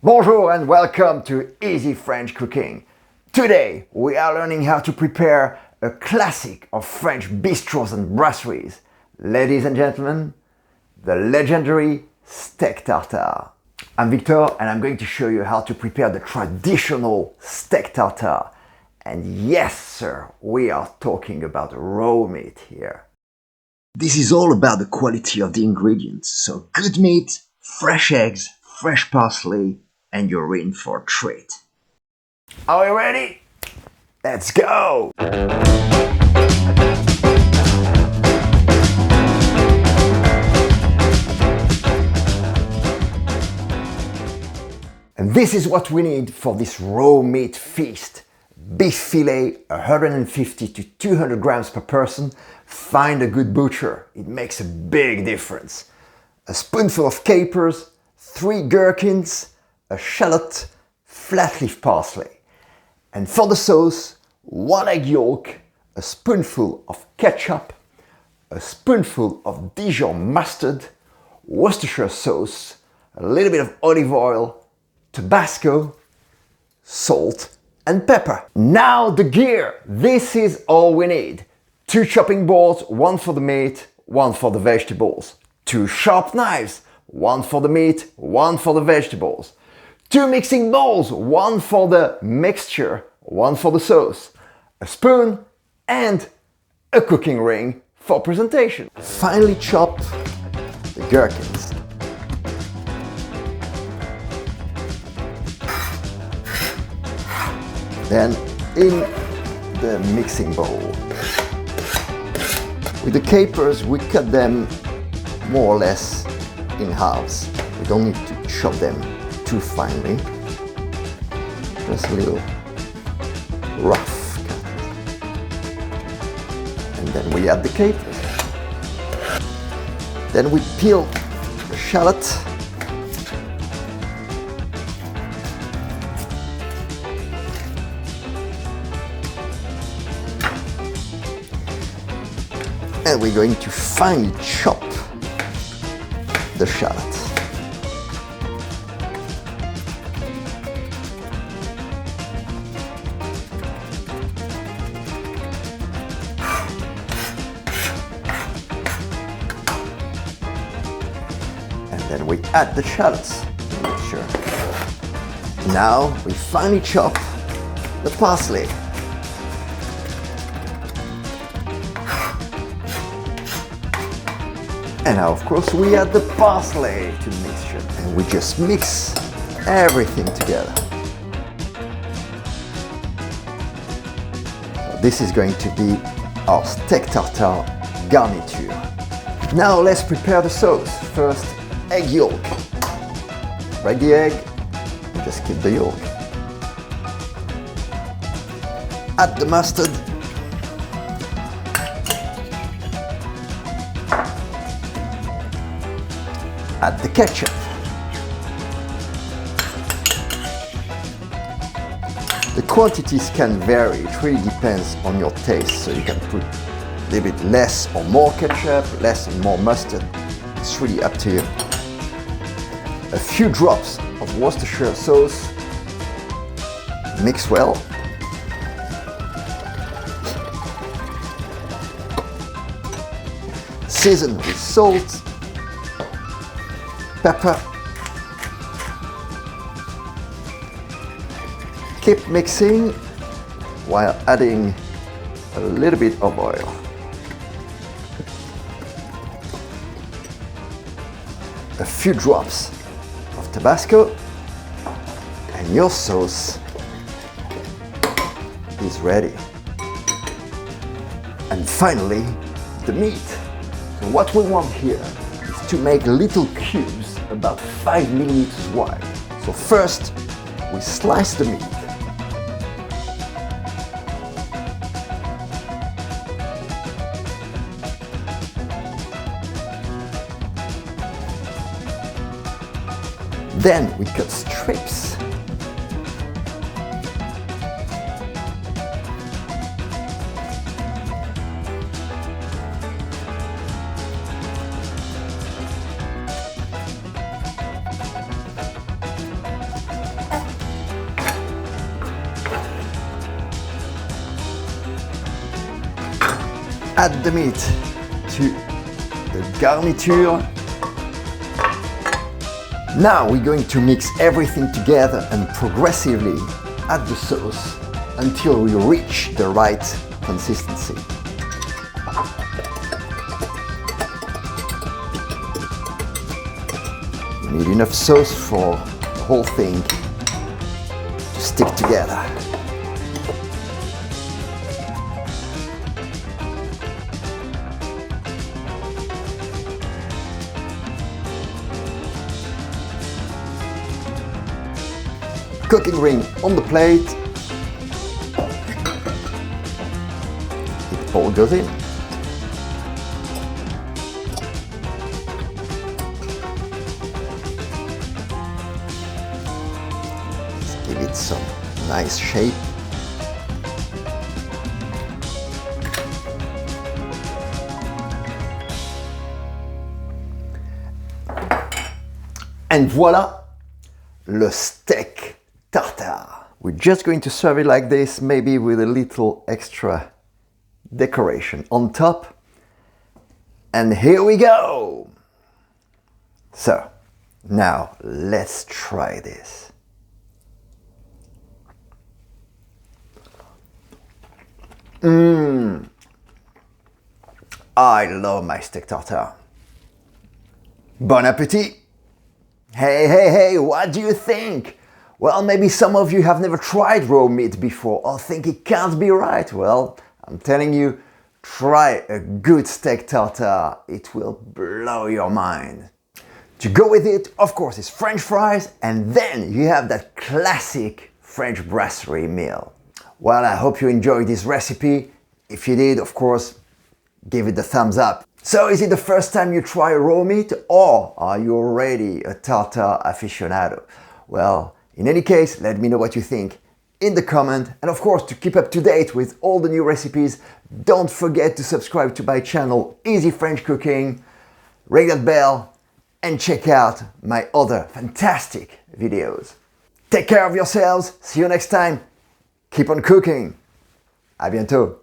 Bonjour and welcome to Easy French Cooking. Today we are learning how to prepare a classic of French bistros and brasseries. Ladies and gentlemen, the legendary steak tartare. I'm Victor and I'm going to show you how to prepare the traditional steak tartare. And yes sir, we are talking about raw meat here. This is all about the quality of the ingredients, so good meat, fresh eggs, fresh parsley, and you're in for a treat. Are we ready? Let's go! And this is what we need for this raw meat feast. Beef fillet, 150 to 200 grams per person. Find a good butcher, it makes a big difference. A spoonful of capers, 3 gherkins, a shallot, flat leaf parsley. And for the sauce, 1 egg yolk, a spoonful of ketchup, a spoonful of Dijon mustard, Worcestershire sauce, a little bit of olive oil, Tabasco, salt and pepper. Now the gear. This is all we need. 2 chopping boards, 1 for the meat, 1 for the vegetables. 2 sharp knives, 1 for the meat, 1 for the vegetables. 2 mixing bowls, 1 for the mixture, 1 for the sauce. A spoon and a cooking ring for presentation. Finely chop the gherkins. Then in the mixing bowl. With the capers, we cut them more or less in halves. We don't need to chop them too finely. Just a little rough cut. And then we add the capers. Then we peel the shallot. And we're going to finely chop the shallot. And then we add the shallots to make sure. Now we finely chop the parsley. And now, of course, we add the parsley to the mixture. And we just mix everything together. So this is going to be our steak tartare garniture. Now let's prepare the sauce. First, egg yolk. Break the egg and just keep the yolk. Add the mustard. Add the ketchup. The quantities can vary, it really depends on your taste, so you can put a little bit less or more ketchup, less and more mustard. It's really up to you. A few drops of Worcestershire sauce. Mix well. Season with salt, pepper. Keep mixing while adding a little bit of oil. A few drops of Tabasco and your sauce is ready. And finally, the meat. So what we want here is to make little cubes about 5 millimeters wide. So first, we slice the meat. Then we cut strips. add the meat to the garniture. Now we're going to mix everything together and progressively add the sauce until we reach the right consistency. You need enough sauce for the whole thing to stick together. Cooking ring on the plate. It all goes in. Let's give it some nice shape. And voila, le steak tartare. We're just going to serve it like this, maybe with a little extra decoration on top. And here we go! So, now let's try this. I love my steak tartare. Bon appetit! Hey, what do you think? Well, maybe some of you have never tried raw meat before or think it can't be right. Well, I'm telling you, try a good steak tartare. It will blow your mind. To go with it, of course, is French fries, and then you have that classic French brasserie meal. Well, I hope you enjoyed this recipe. If you did, of course, give it the thumbs up. So is it the first time you try raw meat, or are you already a tartare aficionado? Well, in any case, let me know what you think in the comment, and of course, to keep up to date with all the new recipes, don't forget to subscribe to my channel Easy French Cooking, ring that bell, and check out my other fantastic videos. Take care of yourselves, see you next time, keep on cooking, à bientôt.